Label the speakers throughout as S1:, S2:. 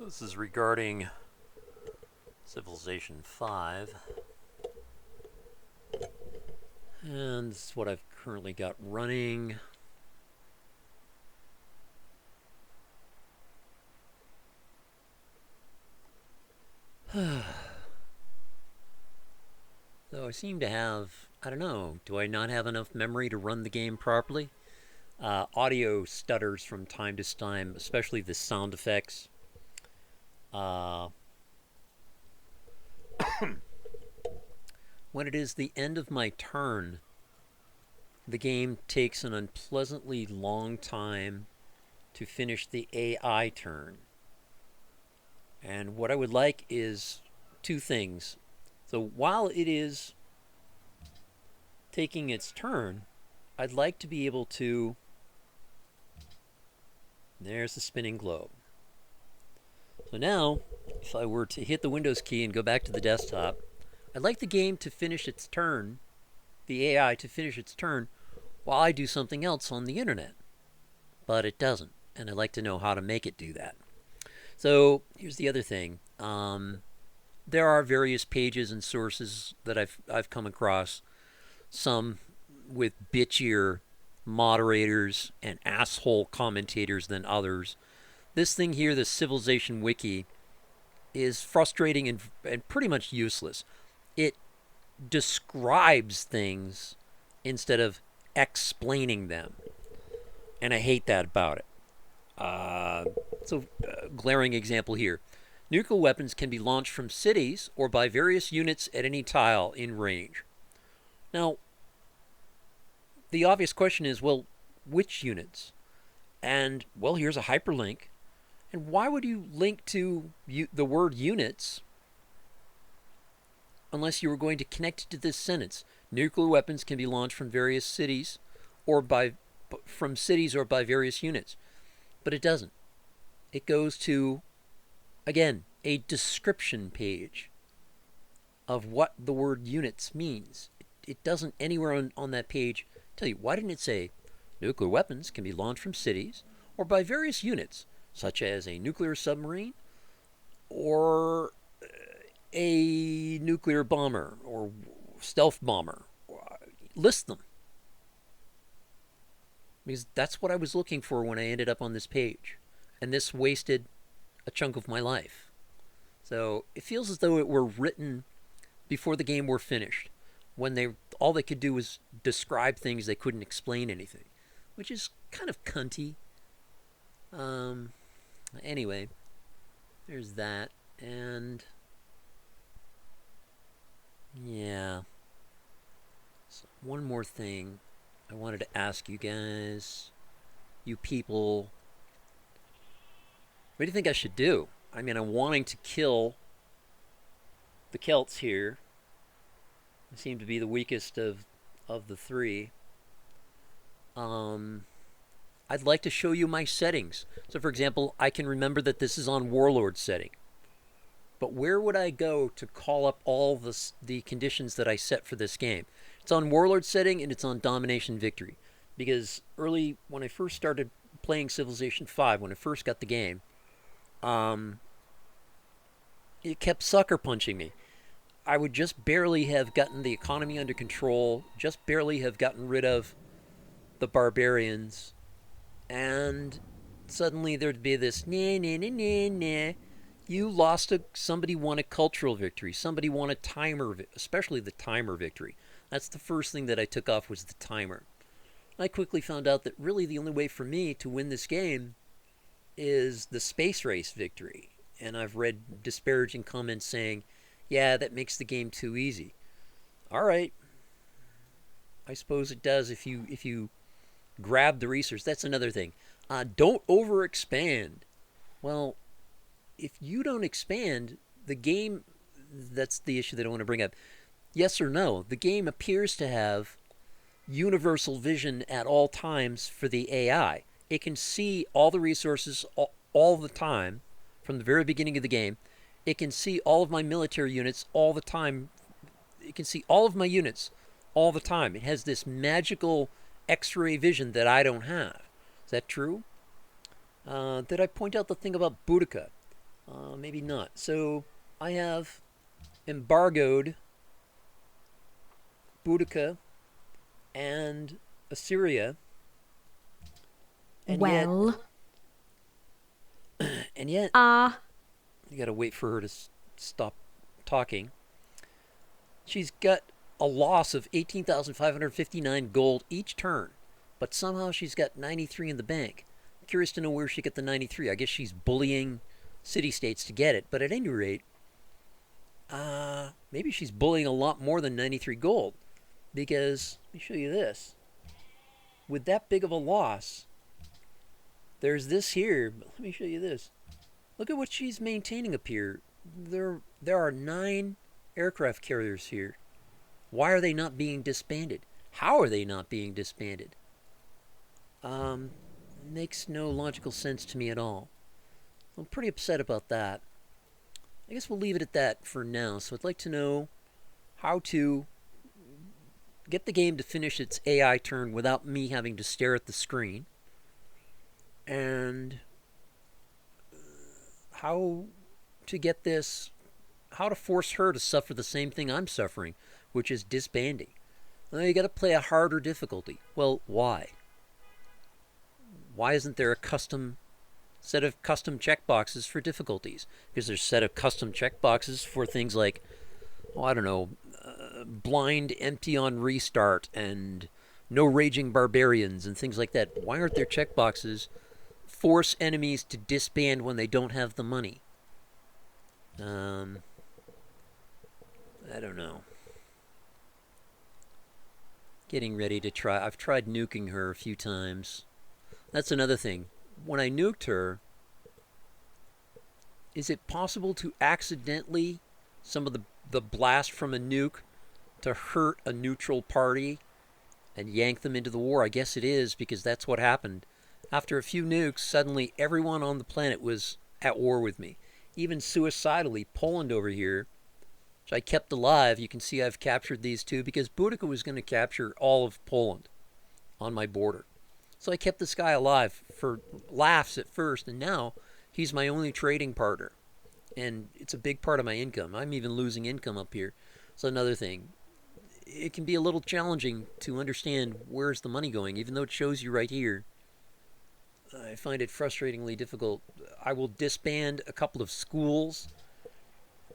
S1: This is regarding Civilization 5, and this is what I've currently got running. So I seem to have, I don't know, do I not have enough memory to run the game properly? Audio stutters from time to time, especially the sound effects. Uh, when it is the end of my turn, the game takes an unpleasantly long time to finish the AI turn. And what I would like is two things. So while it is taking its turn, I'd like to be able to. There's the spinning globe. So now, if I were to hit the Windows key and go back to the desktop, I'd like the game to finish its turn, the AI to finish its turn, while I do something else on the internet. But it doesn't, and I'd like to know how to make it do that. So here's the other thing. There are various pages and sources that I've come across. Some with bitchier moderators and asshole commentators than others. This thing here, the Civilization Wiki, is frustrating and pretty much useless. It describes things instead of explaining them, and I hate that about it. Glaring example here. Nuclear weapons can be launched from cities or by various units at any tile in range. Now, the obvious question is, well, which units? And, well, here's a hyperlink. And why would you link to the word units unless you were going to connect it to this sentence? Nuclear weapons can be launched from various cities or by various units. But it doesn't. It goes to, again, a description page of what the word units means. It doesn't anywhere on that page tell you. Why didn't it say nuclear weapons can be launched from cities or by various units, such as a nuclear submarine or a nuclear bomber or stealth bomber? List them. Because that's what I was looking for when I ended up on this page. And this wasted a chunk of my life. So it feels as though it were written before the game were finished, when all they could do was describe things, they couldn't explain anything, which is kind of cunty. Anyway, there's that, and yeah. So one more thing I wanted to ask you guys, you people, what do you think I should do? I mean, I'm wanting to kill the Celts here. They seem to be the weakest of the three. I'd like to show you my settings. So, for example, I can remember that this is on Warlord setting. But where would I go to call up all the conditions that I set for this game? It's on Warlord setting and it's on Domination Victory. Because when I first started playing Civilization 5, when I first got the game, it kept sucker punching me. I would just barely have gotten the economy under control, just barely have gotten rid of the barbarians, and suddenly there'd be this nah nah nah nah nah. Somebody won a cultural victory. Somebody won a timer, especially the timer victory. That's the first thing that I took off was the timer. I quickly found out that really the only way for me to win this game is the space race victory. And I've read disparaging comments saying, yeah, that makes the game too easy. All right. I suppose it does if you grab the resource. That's another thing. Don't overexpand. Well, if you don't expand, the game, that's the issue that I want to bring up. Yes or no, the game appears to have universal vision at all times for the AI. It can see all the resources all the time from the very beginning of the game. It can see all of my military units all the time. It can see all of my units all the time. It has this magical X-ray vision that I don't have. Is that true? Did I point out the thing about Boudica? Maybe not. So I have embargoed Boudica and Assyria, and yet,
S2: Well,
S1: and yet,
S2: uh,
S1: you gotta wait for her to stop talking. She's got a loss of 18,559 gold each turn, but somehow she's got 93 in the bank. I'm curious to know where she got the 93. I guess she's bullying city states to get it, but at any rate, maybe she's bullying a lot more than 93 gold. Because, let me show you this. With that big of a loss, there's this here. Let me show you this. Look at what she's maintaining up here. There are 9 aircraft carriers here. Why are they not being disbanded? How are they not being disbanded? Um, Makes no logical sense to me at all. I'm pretty upset about that. I guess we'll leave it at that for now. So I'd like to know how to get the game to finish its AI turn without me having to stare at the screen, and how to get this, how to force her to suffer the same thing I'm suffering, which is disbanding. Well, you got to play a harder difficulty. Well, why? Why isn't there a custom set of custom checkboxes for difficulties? Because there's a set of custom checkboxes for things like, oh, I don't know, blind empty on restart and no raging barbarians and things like that. Why aren't there checkboxes force enemies to disband when they don't have the money? I don't know. Getting ready to try. I've tried nuking her a few times. That's another thing. When I nuked her, is it possible to accidentally some of the blast from a nuke to hurt a neutral party and yank them into the war? I guess it is, because that's what happened. After a few nukes, suddenly everyone on the planet was at war with me. Even suicidally, Poland over here, which I kept alive. You can see I've captured these two because Boudica was going to capture all of Poland on my border. So I kept this guy alive for laughs at first, and now he's my only trading partner. And it's a big part of my income. I'm even losing income up here. So another thing, it can be a little challenging to understand where's the money going, even though it shows you right here. I find it frustratingly difficult. I will disband a couple of schools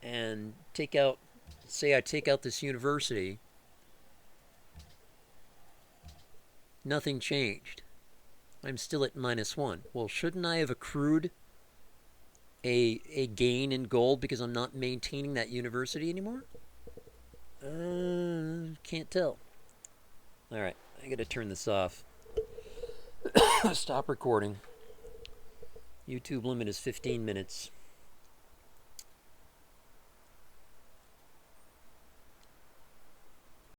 S1: and say I take out this university. Nothing changed. I'm still at -1. Well, shouldn't I have accrued a gain in gold because I'm not maintaining that university anymore? Can't tell. All right, I gotta turn this off. Stop recording. YouTube limit is 15 minutes.